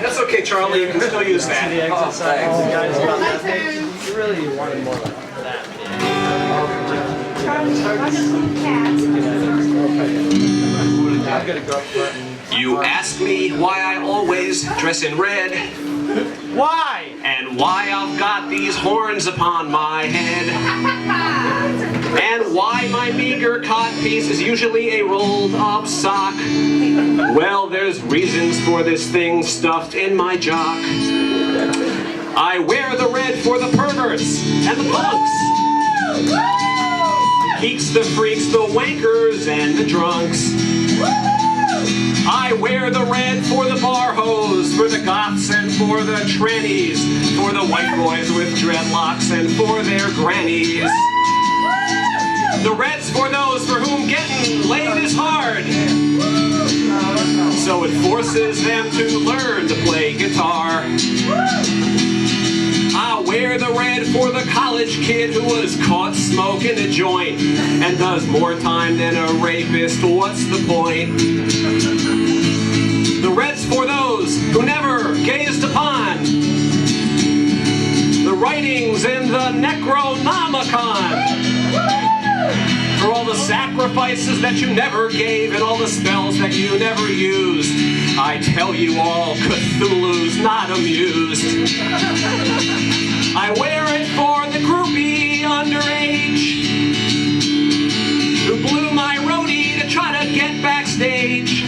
That's okay, Charlie. You can still use that. Oh, thanks. You really wanted more like that. You ask me why I always dress in red. Why? And why I've got these horns upon my head. And why my meager codpiece is usually a rolled up sock. Well, there's reasons for this thing stuffed in my jock. I wear the red for the perverts and the punks. Geeks, the freaks, the wankers, and the drunks. I wear the red for the bar hoes, for the goths and for the trannies, for the white boys with dreadlocks and for their grannies. The red's for those for whom getting laid is hard, so it forces them to learn to play guitar. I wear the red for the college kid who was caught smoking a joint and does more time than a rapist. What's the point? The red's for those who never gazed upon the writings in the Necronomicon. For all the sacrifices that you never gave and all the spells that you never used, I tell you all, Cthulhu's not amused. I wear it for the groupie underage who blew my roadie to try to get backstage.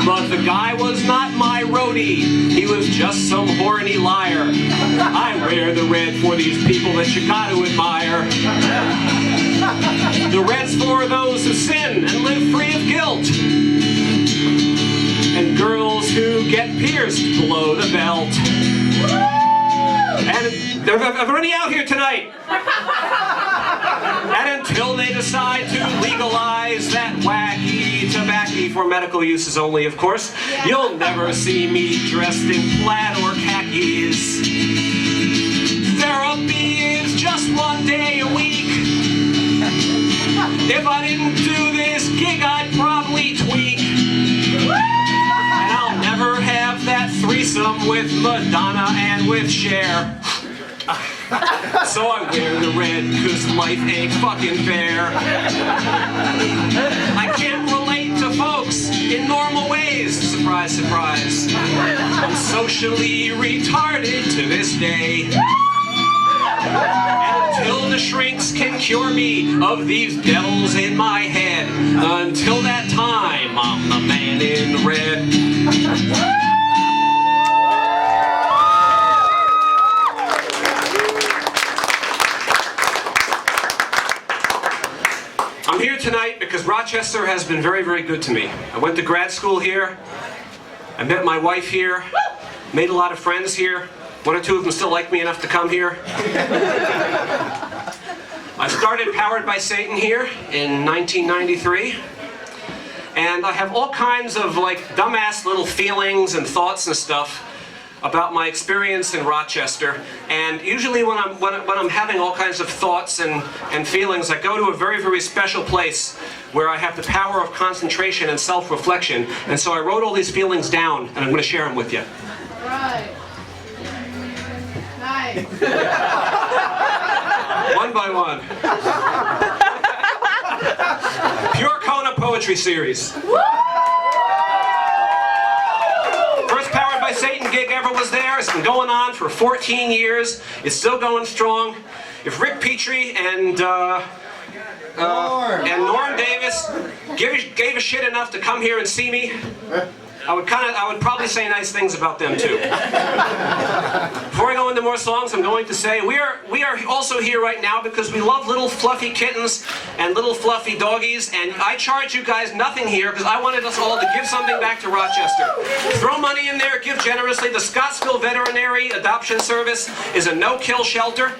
But the guy was not my roadie, he was just some horny liar. I wear the red for these people that you gotta admire. The red's for those who sin and live free of guilt, and girls who get pierced below the belt. And are there any out here tonight? And until they decide to legalize that wacky tobacco for medical uses only, of course, you'll never see me dressed in plaid or khakis. Therapy is just one day a week. If I didn't do this gig, I'd probably tweak. And I'll never have that threesome with Madonna and with Cher. So I wear the red, cause life ain't fucking fair. I can't relate to folks in normal ways, surprise, surprise. I'm socially retarded to this day. And until the shrinks can cure me of these devils in my head, until that time, I'm the man in red. I'm here tonight because Rochester has been very, very good to me. I went to grad school here. I met my wife here. Made a lot of friends here. One or two of them still like me enough to come here. I started Powered by Satan here in 1993. And I have all kinds of like dumbass little feelings and thoughts and stuff about my experience in Rochester. And usually when I'm having all kinds of thoughts and feelings, I go to a very, very special place where I have the power of concentration and self-reflection. And so I wrote all these feelings down, and I'm going to share them with you. Right. Nice. One by one. Pure Kona Poetry Series. First Powered by Satan gig ever was there. It's been going on for 14 years. It's still going strong. If Rick Petrie and Norm Davis gave a shit enough to come here and see me, I would probably say nice things about them too. Before I go into more songs, I'm going to say we are also here right now because we love little fluffy kittens and little fluffy doggies, and I charge you guys nothing here because I wanted us all to give something back to Rochester. Throw money in there, give generously. The Scottsville Veterinary Adoption Service is a no-kill shelter.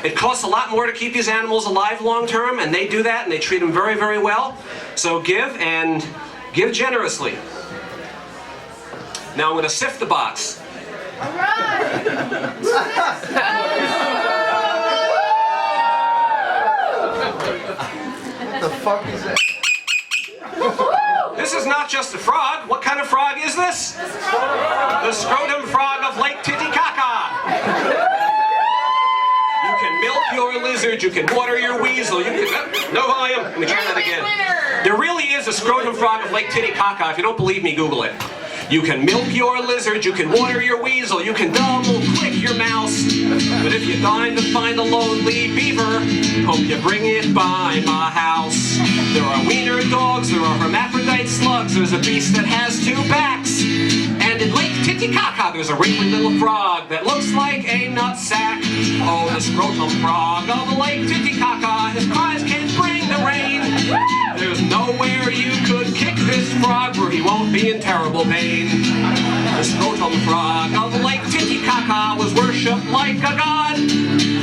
It costs a lot more to keep these animals alive long-term, and they do that, and they treat them very, very well. So give, and give generously. Now I'm going to sift the box. All right. What the fuck is that? This is not just a frog. What kind of frog is this? The scrotum frog of Lake Titicaca. You can milk your lizard, you can water your weasel, you can... No volume. Let me try that again. There really is a scrotum frog of Lake Titicaca. If you don't believe me, Google it. You can milk your lizard, you can water your weasel, you can double-click your mouse. But if you're dying to find a lonely beaver, hope you bring it by my house. There are wiener dogs, there are hermaphrodite slugs, there's a beast that has 2 backs. And in Lake Titicaca, there's a wrinkly little frog that looks like a nutsack. Oh, the scrotum frog of Lake Titicaca, his cries can bring the rain. There's nowhere you could kick this frog where he won't be in terrible pain. The scrotum frog of Lake Titicaca was worshipped like a god.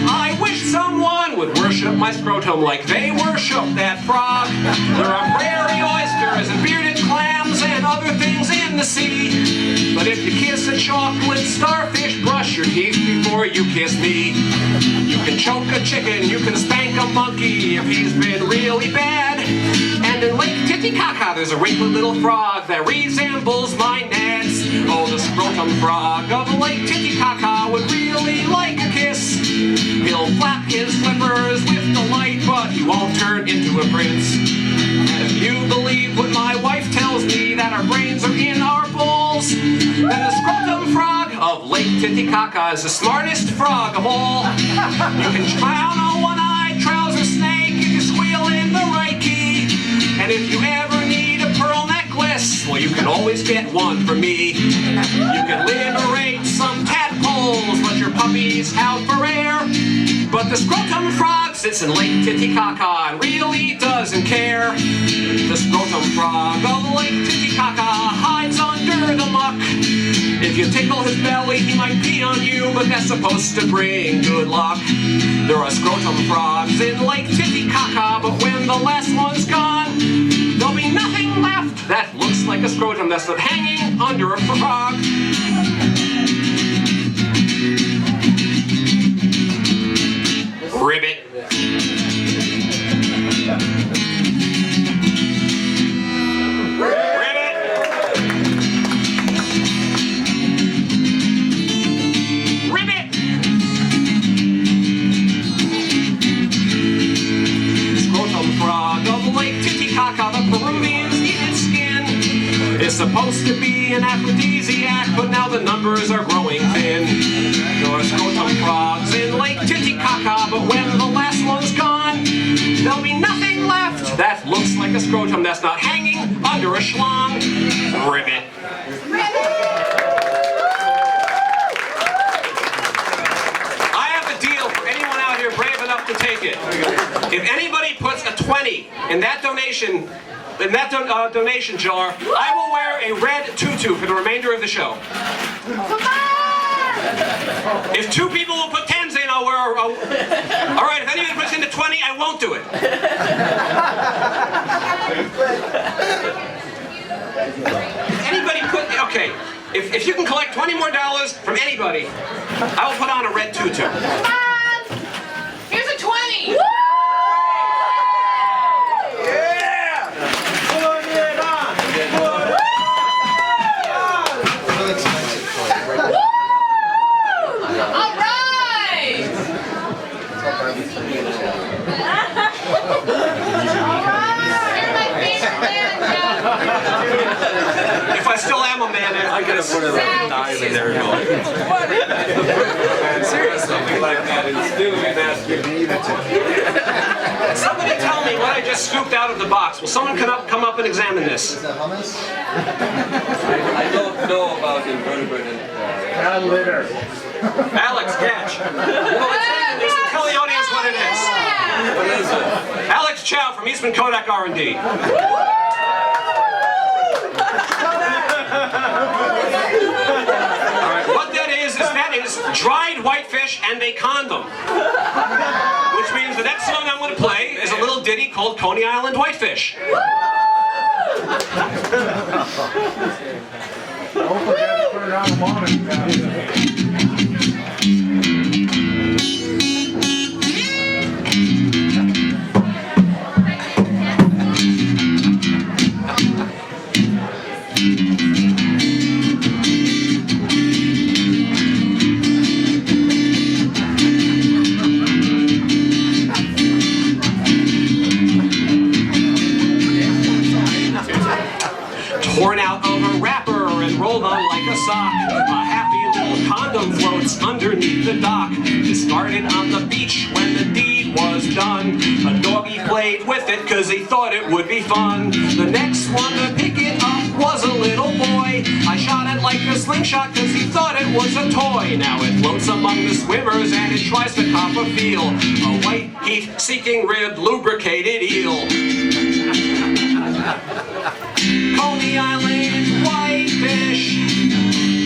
I wish someone would worship my scrotum like they worship that frog. There are prairie oysters and bearded clams and other things in the sea. But if you kiss a chocolate starfish, brush your teeth before you kiss me. You can choke a chicken, you can spank a monkey if he's been really bad. And in Lake Titicaca, there's a wrinkly little frog that resembles my nads. Oh, the scrotum frog of Lake Titicaca would really like a kiss. He'll flap his flippers with delight, but he won't turn into a prince. And if you believe what my wife tells me, that our brains are in our balls, then the scrotum frog of Lake Titicaca is the smartest frog of all. You can drown a one-eyed trouser snake if you squeal in the right key. And if you ever need a pearl necklace, well, you can always get one from me. You can liberate some tadpoles, let your puppies out for air. But the scrotum frog sits in Lake Titicaca and really doesn't care. The scrotum frog of Lake Titicaca hides under the muck. If you tickle his belly, he might pee on you, but that's supposed to bring good luck. There are scrotum frogs in Lake Titicaca, but when the last one's gone, there'll be nothing left that looks like a scrotum that's not hanging under a frog. Ribbit. It's supposed to be an aphrodisiac, but now the numbers are growing thin. There are scrotum frogs in Lake Titicaca, but when the last one's gone, there'll be nothing left that looks like a scrotum that's not hanging under a schlong. Ribbit. I have a deal for anyone out here brave enough to take it. If anybody puts a 20 in that donation jar, I will wear a red tutu for the remainder of the show. Come on! If 2 people will put 10s in, I'll wear all right, if anybody puts in the 20, I won't do it. If anybody okay, if you can collect $20 more from anybody, I will put on a red tutu. Come on! Here's a 20! If I still am a man, I gotta put a knife in there. Seriously, like that is doing that. Somebody tell me what I just scooped out of the box. Will someone come up and examine this? Is that hummus? I don't know about invertebrate and Litter. Alex, catch. Well, examine this and tell the audience what it is. what is it? Alex Chow from Eastman Kodak R&D. What that is dried whitefish and a condom. Which means the next song I'm going to play is a little ditty called Coney Island Whitefish. Don't forget to put Torn out of a wrapper and rolled on like a sock. A happy little condom floats underneath the dock. Discarded on the beach when the deed was done. A doggy played with it cause he thought it would be fun. The next one to pick it up was a little boy. I shot it like a slingshot cause he thought it was a toy. Now it floats among the swimmers and it tries to cop a feel. A white heat-seeking rib lubricated eel. Coney Island whitefish,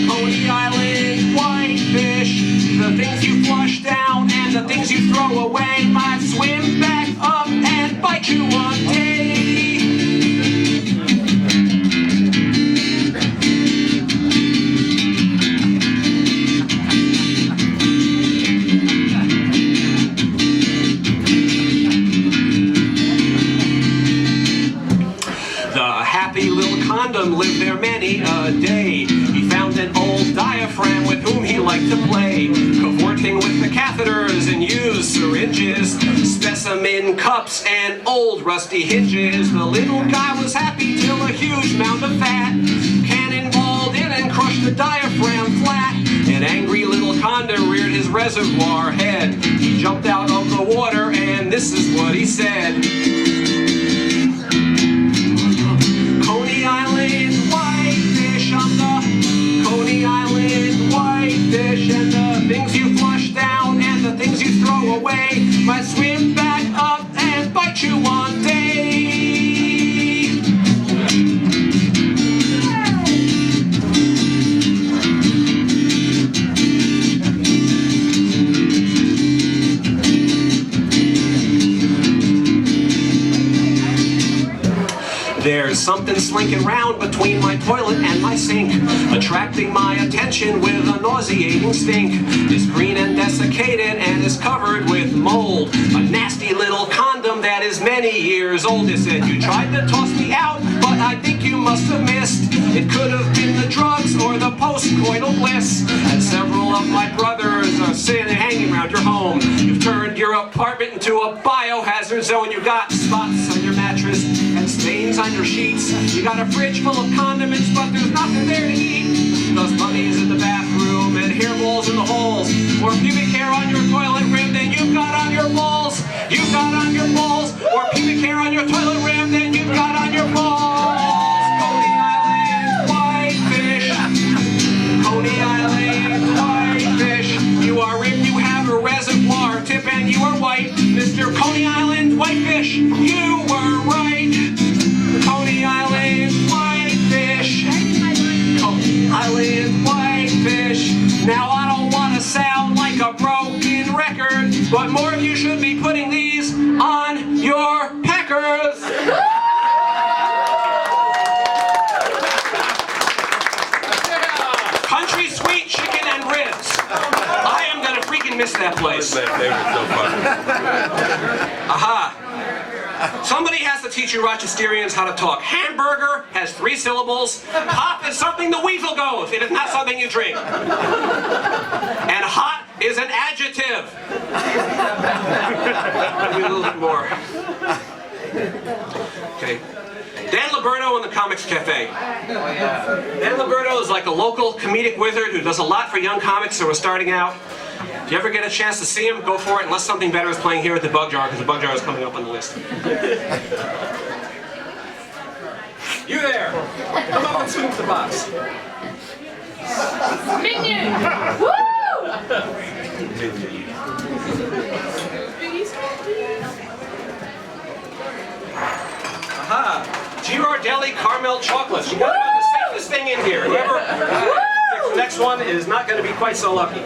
Coney Island whitefish. The things you flush down and the things you throw away might swim back up and bite you one day. Condom lived there many a day. He found an old diaphragm with whom he liked to play, cavorting with the catheters and used syringes, specimen cups and old rusty hinges. The little guy was happy till a huge mound of fat cannonballed in and crushed the diaphragm flat. An angry little condom reared his reservoir head. He jumped out of the water and this is what he said. Coney Island whitefish, I'm the Coney Island whitefish, and the things you flush down and the things you throw away might swim back up and bite you one day. There's something slinking round between my toilet and my sink, attracting my attention with a nauseating stink. It's green and desiccated and is covered with mold. A nasty little condom that is many years old. It said, you tried to toss me out, but I think you must have missed. It could have been the drugs or the post-coital bliss. And several of my brothers are sitting and hanging around your home. You've turned your apartment into a biohazard zone. You got spots on your mattress and stains on your sheets. You got a fridge full of condiments, but there's nothing there to eat. Those bunnies in the bathroom and hairballs in the holes, or pubic hair on your toilet rim than you've got on your balls. You've got on your balls, or pubic hair on your toilet rim than you've got on your balls. Coney Island whitefish, Coney Island whitefish. You are ribbed, you have a reservoir tip, and you are white. Mr. Coney Island whitefish, you were right. Coney Island whitefish, Coney Island whitefish. Now I don't want to sound like a broken record, but more of you should be putting these on your peckers. Country sweet chicken and ribs. I am gonna freaking miss that place. Aha. Somebody has to teach you Rochesterians how to talk. Hamburger has 3 syllables. Hop is something the weasel goes. It is not something you drink. And hot is an adjective. Maybe a little bit more. Okay. Dan Liberto in the Comics Cafe. Dan Liberto is like a local comedic wizard who does a lot for young comics who are starting out. If you ever get a chance to see him, go for it, unless something better is playing here at the Bug Jar, because the Bug Jar is coming up on the list. You there! Come up and scoop the box. Minion! Woo! Aha! Girardelli Caramel Chocolates. You got about the safest thing in here. Whoever picks the next one is not going to be quite so lucky.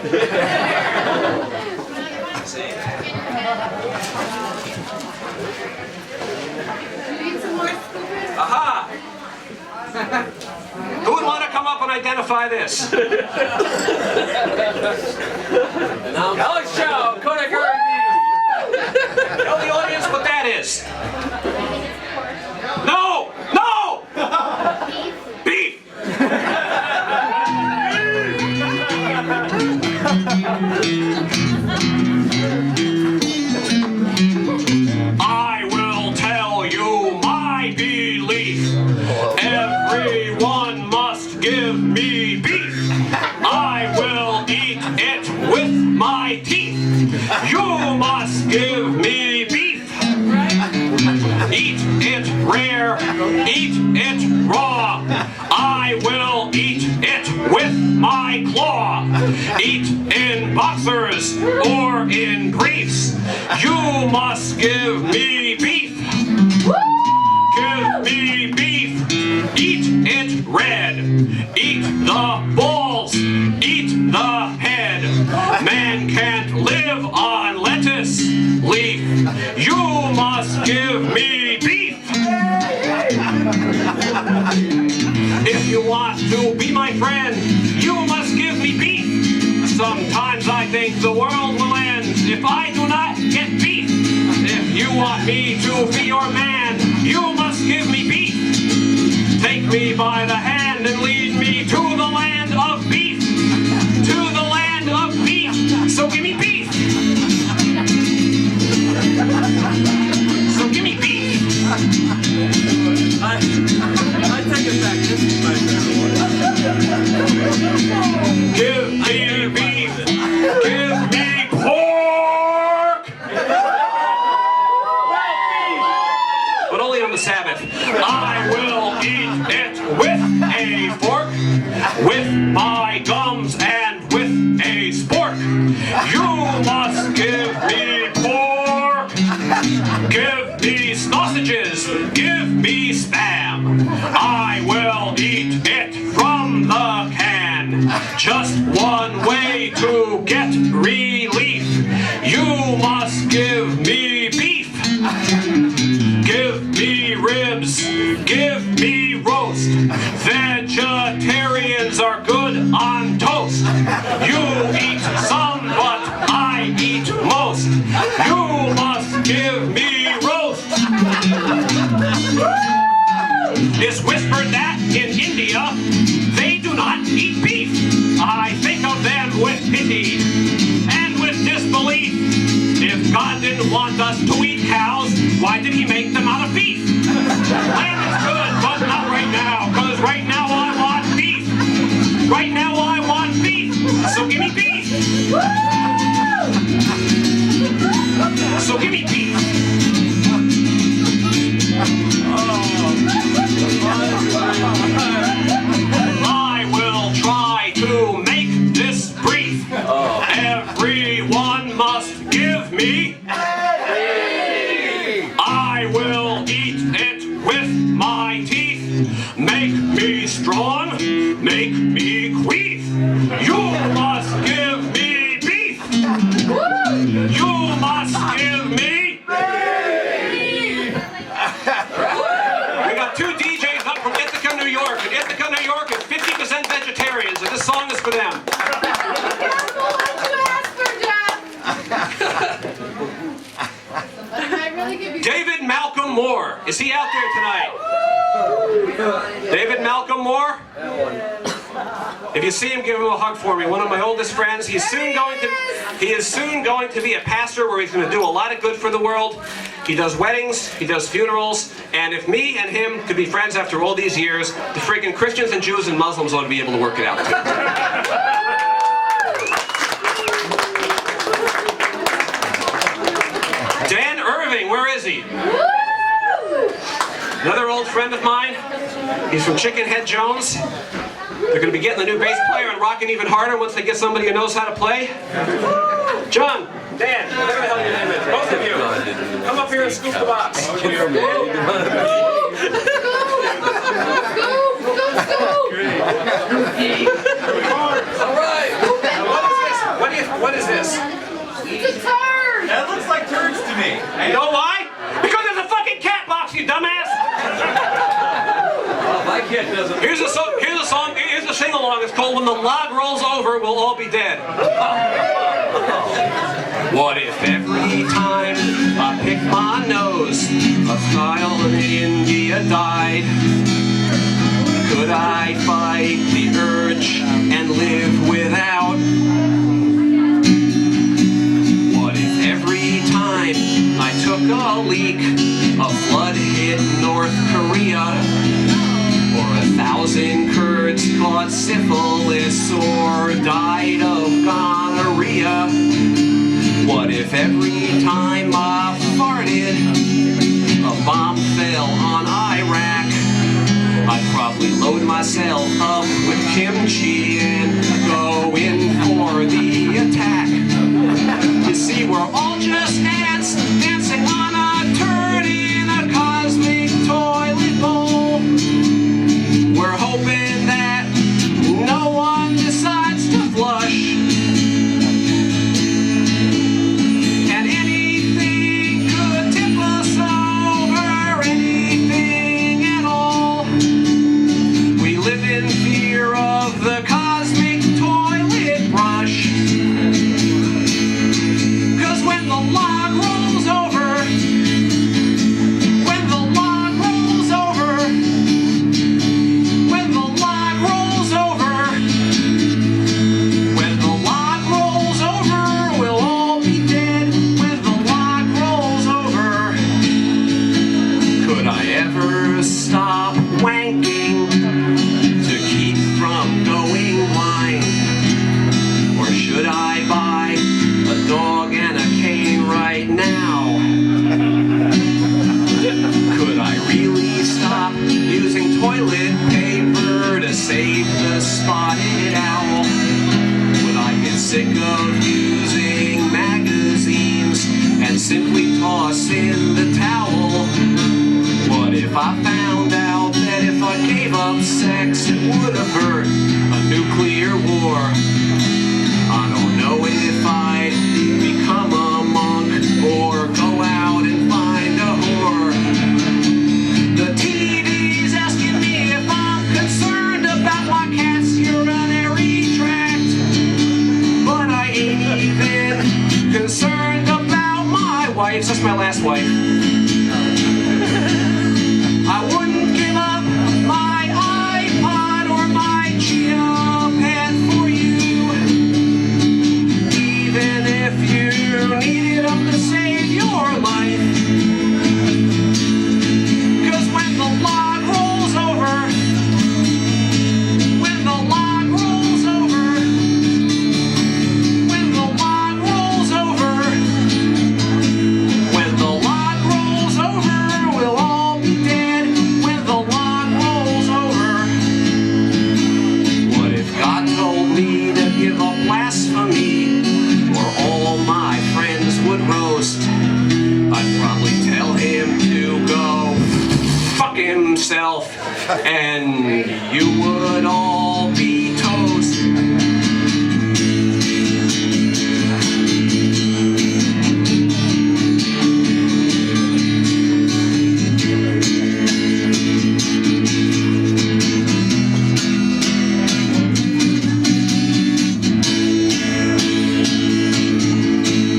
Aha! Who would want to come up when I identify this? Alex Chow, Kodak R&D. Tell the audience what that is. No! No! Beef! I will tell you my belief. Everyone must give me beef. I will eat it with my teeth. You must give me beef. Eat it rare, eat it raw. I will eat it with my claw. Eat in boxers or in briefs. You must give me beef. Give me beef. Eat it red. Eat the balls. Eat the head. Man can't live on lettuce leaf. You must give me beef. If you want to be my friend, you must give me beef. Sometimes I think the world will end if I do not get beef. If you want me to be your man, you must give me beef. Take me by the hand and lead me to the land of beef. To the land of beef. So give me beef. So give me beef. I take it back. This is my favorite one. Give me beef. Give me pork. But only on the Sabbath. I will eat it with a fork, with my gums and with a spork. You must give me pork. Give me sausages. Give me spam. I will eat it from the can. Just one way to get relief. You must give me beef. Give me ribs. Give me roast. Vegetarians are good on toast. You eat some, but I eat most. You must give me roast. It's whispered that in India they do not eat beef. I think of them with pity and with disbelief. If God didn't want us to eat cows, why did he make them out of beef? Lamb is good, but not right now, because right now I want beef. Right now I want beef, so give me beef. So give me beef. I will try to make this brief. Everyone must give me. I will eat it with my teeth. Make me strong, make me queef. You must give me beef. You must give me beef. We got two DJs up from Ithaca, New York. And Ithaca, New York is 50% vegetarians, and this song is for them. Careful what you ask for, Jeff. I really give you. David Malcolm Moore. Is he out there tonight? David Malcolm Moore? If you see him, give him a hug for me. One of my oldest friends. He is soon going to be a pastor where he's going to do a lot of good for the world. He does weddings, he does funerals, and if me and him could be friends after all these years, the freaking Christians and Jews and Muslims ought to be able to work it out too. Dan Irving, where is he? Another old friend of mine. He's from Chicken Head Jones. They're going to be getting the new bass player and rocking even harder once they get somebody who knows how to play. John, Dan, whatever the hell your name is, both of you, come up here and scoop the box. All right. What is this? It's a turd. That looks like turds to me. You know why? Because there's a fucking cat box, you dumbass! My kid doesn't. Here's a song, here's a sing-along when the log rolls over, we'll all be dead. What if every time I pick my nose, a child in India died? Could I fight the urge and live without? What if every time I took a leak, a flood hit North Korea? Or 1,000 Kurds caught syphilis or died of gonorrhea? What if every time I farted, a bomb fell on Iraq? I'd probably load myself up with kimchi and go in for the attack. You see, we're all just ants dancing on a turd in a cosmic toilet bowl. We're hoping that no one decides to flush. And anything could tip us over, anything at all. We live in fear of the cosmic toilet brush. 'Cause when the log rolls over, when the log rolls over, when the log rolls over, when the log rolls over, we'll all be dead when the log rolls over. Could I ever stop wanking to keep from going blind? Or should I buy a dog and a cane right now? Could I really stop using toilet paper to save the spotted owl? Would I get sick of using magazines and simply toss in the towel? What if I found out that if I gave up sex it would avert a nuclear war? I don't know if I'd become a monk or go out and find a whore. The TV's asking me if I'm concerned about my cat's urinary tract, but I ain't even concerned about my wife. That's my last wife. I wouldn't give up my iPod or my Chia Pet for you, even if you needed them to save your life. 'Cause when the log rolls over, when the log rolls over, when the log rolls over, when the log rolls over, we'll all be dead when the log rolls over. What if God told me to give up blasphemy, or all my friends would roast? I'd probably tell him to go fuck himself, and you would all be toast.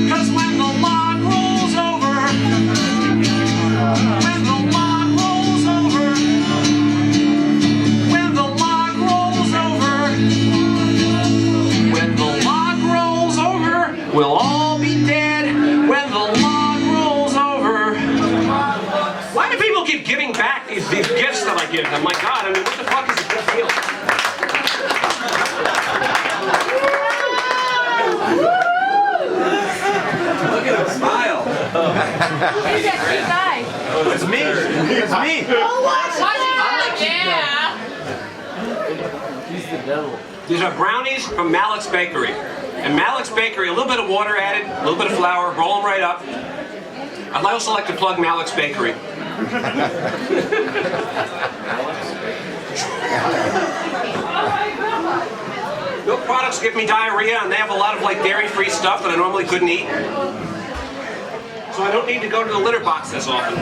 Cause when the log rolls over, when the log rolls over, when the log rolls over, when the log rolls over, we'll all be dead when the log rolls over. Why do people keep giving back these gifts that I give them? My God, I mean, what the fuck is a big deal? Look at him smile. Who's that cute guy? It's me. It's me. Oh, watch it! Yeah! He's the devil. These are brownies from Malik's Bakery. And Malik's Bakery, a little bit of water added, a little bit of flour, roll them right up. I'd also like to plug Malik's Bakery. Milk products give me diarrhea, and they have a lot of like dairy-free stuff that I normally couldn't eat. So I don't need to go to the litter box as often.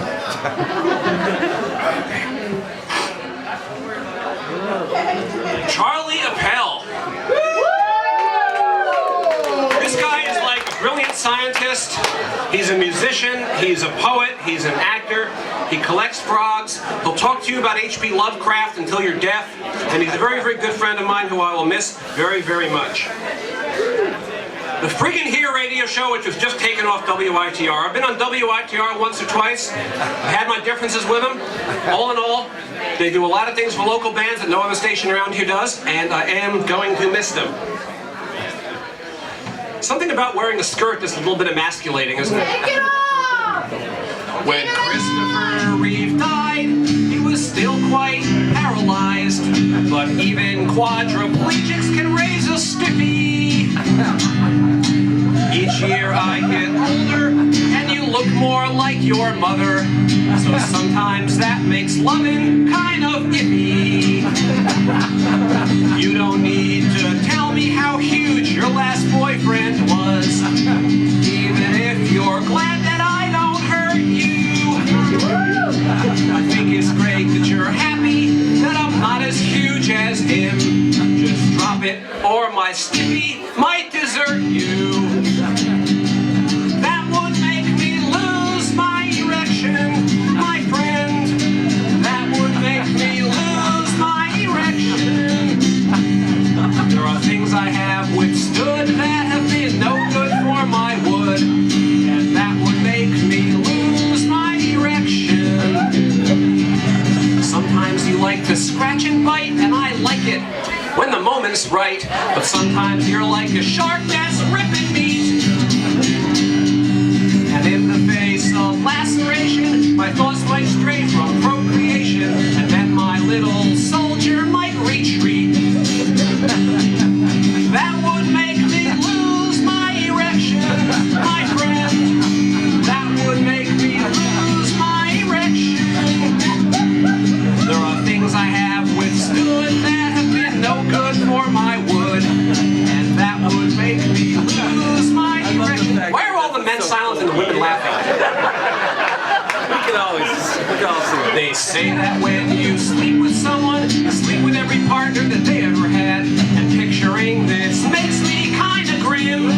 Charlie Appel. artist, he's a musician, he's a poet, he's an actor, he collects frogs, he'll talk to you about H.P. Lovecraft until you're deaf, and he's a very, very good friend of mine who I will miss very, very much. The Friggin' Here radio show, which was just taken off WITR. I've been on WITR once or twice. I had my differences with them. All in all, they do a lot of things for local bands that no other station around here does, and I am going to miss them. Something about wearing a skirt is a little bit emasculating, isn't it? Take it off! When Christopher Reeve died, he was still quite paralyzed. But even quadriplegics can raise a stiffy. Each year I get older, and you look more like your mother. So sometimes that makes loving kind of iffy. You don't need to tell me how huge your last boyfriend was, even if you're glad that I don't hurt you. I think it's great that you're happy that I'm not as huge as him. Just drop it, or my stiffy might desert you. That would make me lose my erection, my friend. That would make me lose my erection. There are things I have withstood that have been no good for my wood, and that would make me lose my erection. Sometimes you like to scratch and bite, and I like it when the moment's right, but sometimes you're like a shark that's ripping meat. And in the face of laceration, my thoughts might stray from procreation, and then my little soldier might retreat. That would make me lose my erection, my friend. That would make me lose my erection. There are things I have withstood that have been no good for my wood, and that would make me lose my erection. Why are all the men silent and the women laughing? We can all see it. They say that when you sleep with someone, you sleep with every partner that they ever had, and picturing this makes me kinda grim.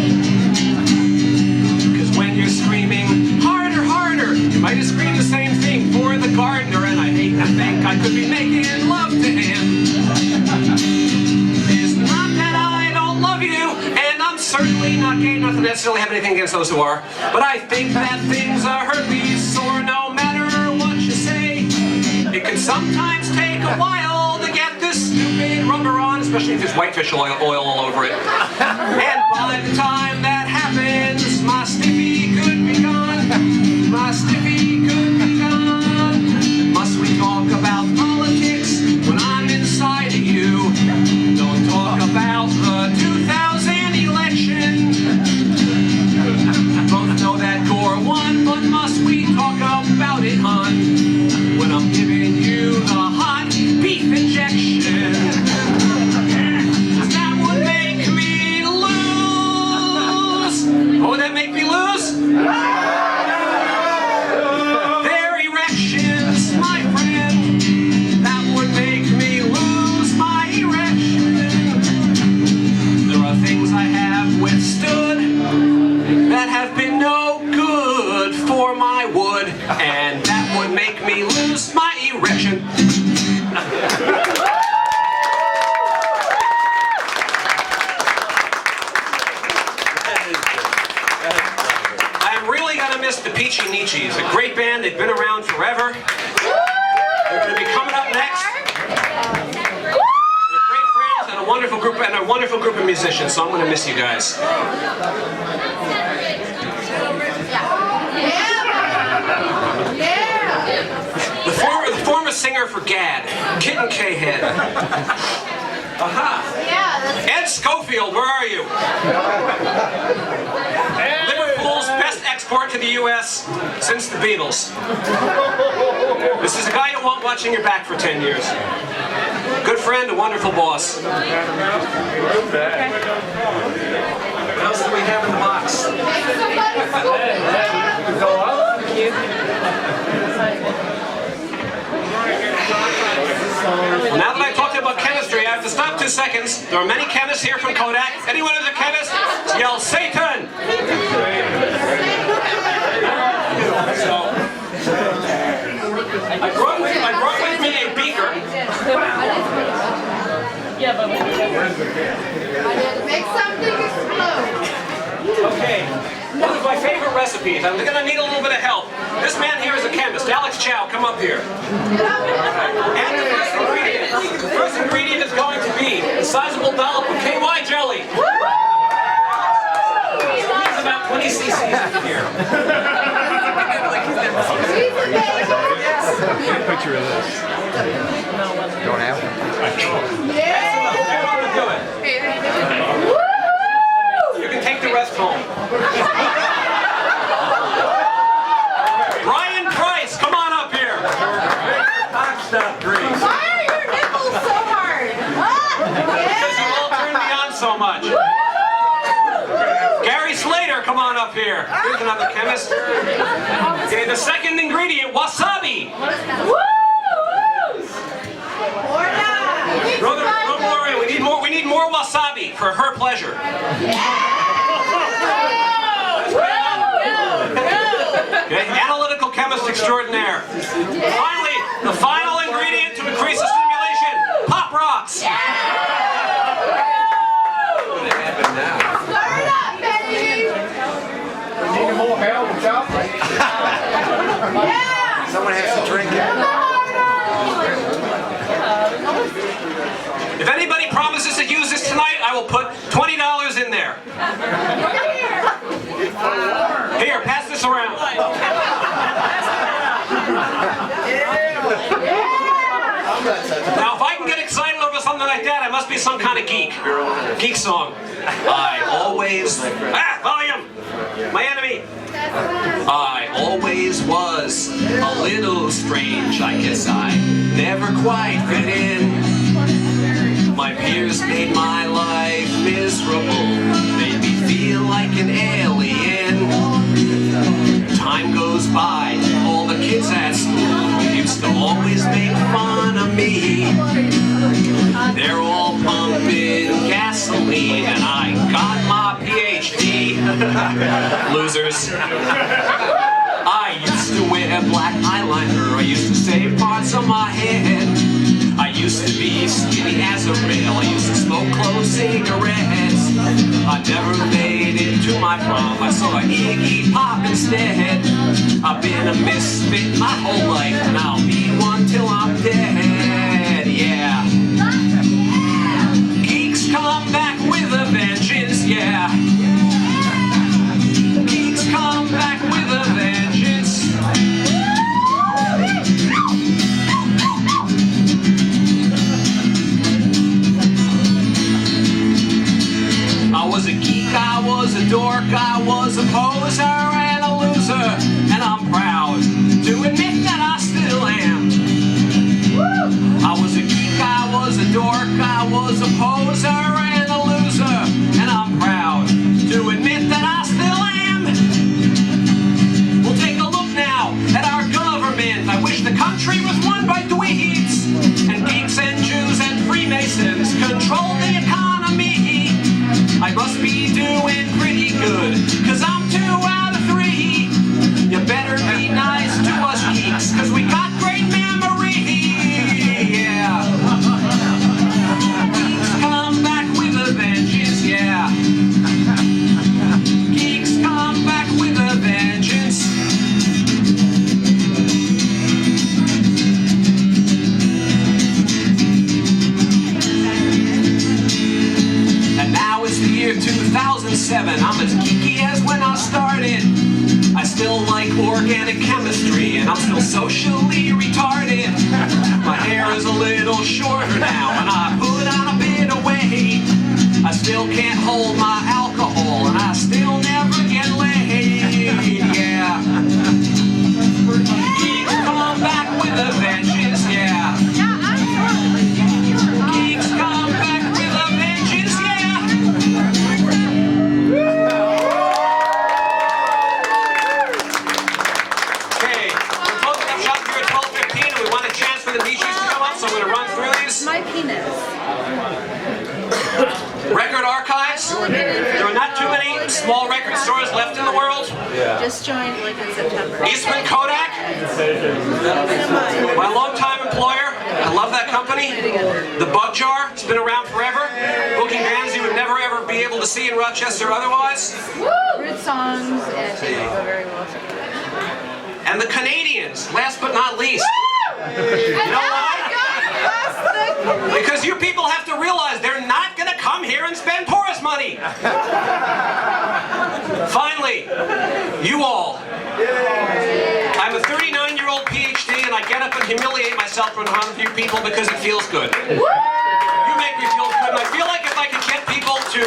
Cause when you're screaming, harder, harder, you might have screamed the same thing for the gardener, and I hate to think I could be making love to him. It's not that I don't love you, and I'm certainly not gay, not to necessarily have anything against those who are, but I think that things are herpes sore no matter what you say. It can sometimes take a while to get this stupid rubber on, especially if there's whitefish oil all over it. And by the time that happens, my stiffy could be gone. My stiffy could be gone. Must we talk about politics when I'm inside of you? Don't talk about the 2000 election. Both know that Gore won, but must we talk about it, hon? When I'm giving you the hot beef injection. That would make me lose. What would that make me lose? Their erections, my friend. That would make me lose my erection. There are things I have withstood that have been no good for my wood, and that would make me lose my erection. I'm really gonna miss the Peachy Nietzsches, a great band. They've been around forever. They're gonna be coming up next. They're great friends and a wonderful group of musicians. So I'm gonna miss you guys. The former singer for Gad, Kitten K-Head. Aha! Ed Schofield, where are you? Liverpool's best export to the U.S. since the Beatles. This is a guy you won't watching your back for 10 years. Good friend, a wonderful boss. What else do we have in the box? Now that I talked about chemistry, I have to stop 2 seconds. There are many chemists here from Kodak. Anyone who's a chemist, yell Satan! Make something explode. Okay, one of my favorite recipes. I'm gonna need a little bit of help. This man here is a chemist. Alex Chow, come up here. And the first ingredient is going to be a sizable dollop of KY jelly. It's about 20 cc's here. Picture of this. Don't have one. Do it. You can take the rest home. Brian Price, come on up here. Stop, Grace. Why are your nipples so hard? Because you all turned me on so much. Gary Slater, come on up here. Here's another chemist. Okay, the second ingredient, wasabi. We need more wasabi for her pleasure. Okay, analytical chemist extraordinaire. Finally, the final ingredient to increase the stimulation, pop rocks. Stir it up, baby. Need more help, Chuck? Yeah. Someone has to drink it. If anybody promises to use this tonight, I will put $20 in there. Here, pass this around. Now, if I can get excited over something like that, I must be some kind of geek. Geek song. I always... volume! My enemy. I always was a little strange. I guess I never quite fit in. My peers made my life miserable. Made me feel like an alien. Time goes by, all the kids at school used to always make fun of me. They're all pumping gasoline and I got my PhD. Losers. I used to wear black eyeliner. I used to shave parts of my head. I used to be skinny as a rail. I used to smoke clove cigarettes. I never made it to my prom. I saw Iggy Pop instead. I've been a misfit my whole life, and I'll be one till I'm dead. Yeah. Geeks come back with a vengeance. Yeah. Geeks come back with a vengeance. I was a geek, I was a dork, I was a poser and a loser, and I'm proud to admit that I still am. I was a geek, I was a dork, I was a poser and a loser, and I'm proud to admit that I still am. We'll take a look now at our government. I wish the country was run by dweebs, and geeks and Jews and Freemasons control the economy. I must be doing pretty good, 'cause I'm 2 out of 3. You better be nice to us geeks, 'cause we got great memory. Yeah. Geeks come back with a vengeance, yeah. Geeks come back with a vengeance. And now it's the year 2007. I'm as geeky as when I started. I still like organic chemistry, and I'm still socially retarded. My hair is a little shorter now, and I put on a bit of weight. I still can't hold my alcohol, and I still never get laid. Yeah. Geeks come back with a vengeance, yeah. Geeks come back with a vengeance, yeah. Okay, we're closing up shop here at 12:15, and we want a chance for the DJs to come up, so I'm going to run through these. My penis. Record archives. There are not too many small record stores left in the world. Just joined like in September. Eastman Kodak, my longtime employer. I love that company. The Bug Jar, it's been around forever. Booking bands you would never ever be able to see in Rochester otherwise. Good songs and they go very well together. And the Canadians, last but not least. You know why? Because you people have to realize they're not going to come here and spend tourist money. Finally, you all. I'm a 39-year-old PhD and I get up and humiliate myself in front of you people because it feels good. You make me feel good, and I feel like if I could get people to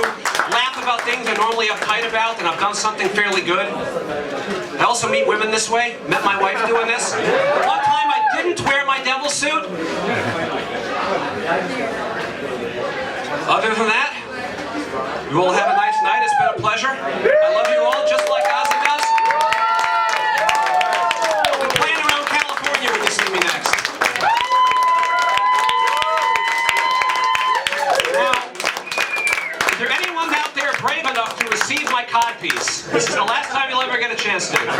laugh about things they're normally uptight about, then I've done something fairly good. I also meet women this way. Met my wife doing this. One time I didn't wear my devil suit. Other than that, you all have a nice night. It's been a pleasure. I love you all just like Ozzy does. I'll be playing around California when you see me next. Now, is there anyone out there brave enough to receive my codpiece? This is the last time you'll ever get a chance to. can do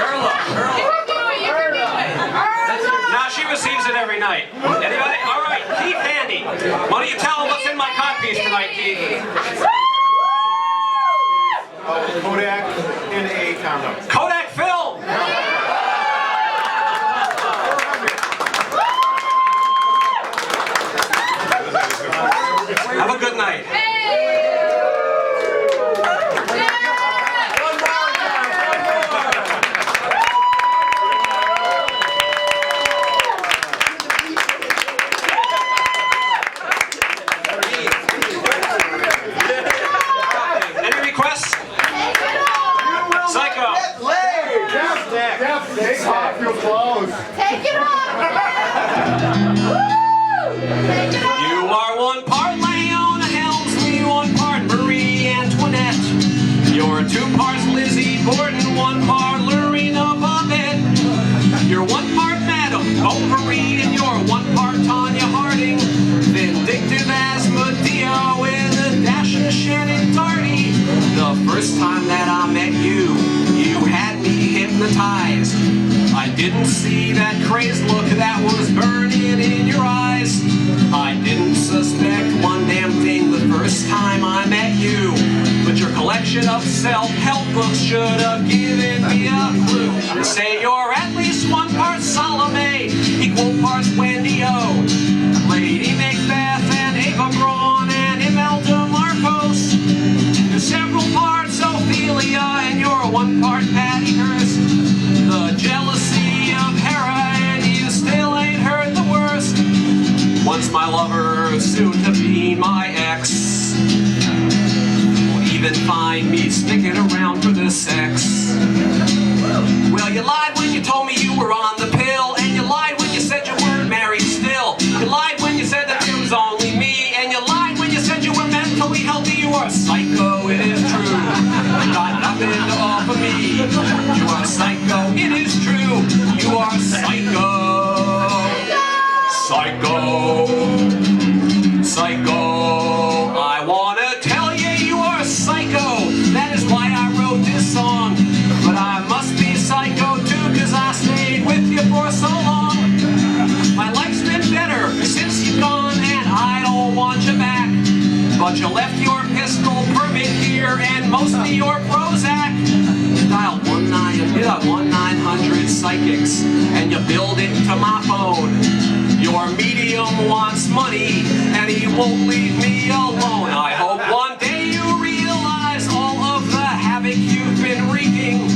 it. You can do it. Now she receives it every night. Anybody? All right, Keith Handy. Why don't you tell them what's in my codpiece tonight, Keith? Kodak in a condom. Kodak film. Have a good night. Any requests? Psycho. Take off your clothes. Take it off. Take it off. You are one part Leona Helmsley, one part Marie Antoinette. You're two parts Lizzie Borden, one part Lorena Bobbitt. You're one part Madame Bovary, and you're one part Tanya Harding. Vindictive as Medea with a dash of Shannon Tardy. The first time that I met you, you had me hypnotized. I didn't see that crazed look that was burning in your eyes. I didn't suspect one damn thing the first time I met you. But your collection of self-help books should have given me a clue. To say you're at least one part Salome, equal parts Wendy O, Lady Macbeth and Ava Braun and Imelda Marcos. You're several parts Ophelia and you're one part Patty Hearst. The jealousy of Hera and you still ain't heard the worst. Once my lover, soon to be my ex. Won't even find me sticking around for the sex. Well, you lied when you told me you were on the pill, and you lied when you said you weren't married still. You lied when you said that it was only me, and you lied when you said you were mentally healthy. You are a psycho, it is true. You got nothing to offer me. You are a psycho, it is true. You are a psycho. Psycho. Psycho. I wanna tell you, you are a psycho. That is why I wrote this song. But I must be psycho too, cause I stayed with you for so long. My life's been better since you've gone, and I don't want you back. But you left your pistol permit here and most of your Prozac. You dialed 1-900 psychics and you billed it to my phone. Your medium wants money and he won't leave me alone. I hope one day you realize all of the havoc you've been wreaking,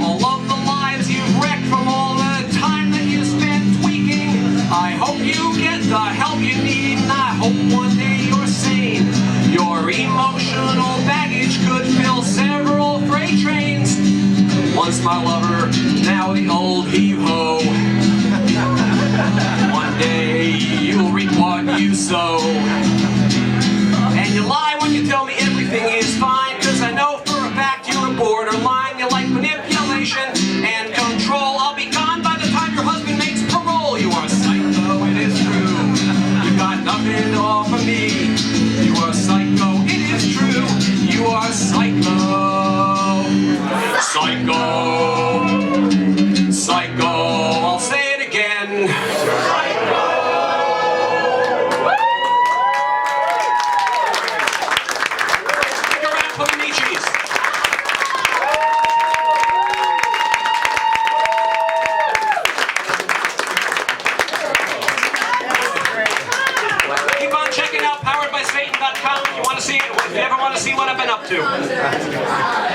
all of the lives you've wrecked from all the time that you spent tweaking. I hope you get the help you need, and I hope one day you're sane. Your emotional baggage could fill several freight trains. Once my lover, now the old heave-ho. One day you'll reap what you sow. And you lie when you tell me everything is fine, cause I know for a fact you're a borderline. You like manipulation and control. I'll be gone by the time your husband makes parole. You are a psycho, it is true. You got nothing to offer me. You are a psycho, it is true. You are a psycho. Psycho. Psycho. I'll say it again. Psycho. Michis. Keep on checking out poweredbysatan.com if you want to see, if you ever want to see what I've been up to.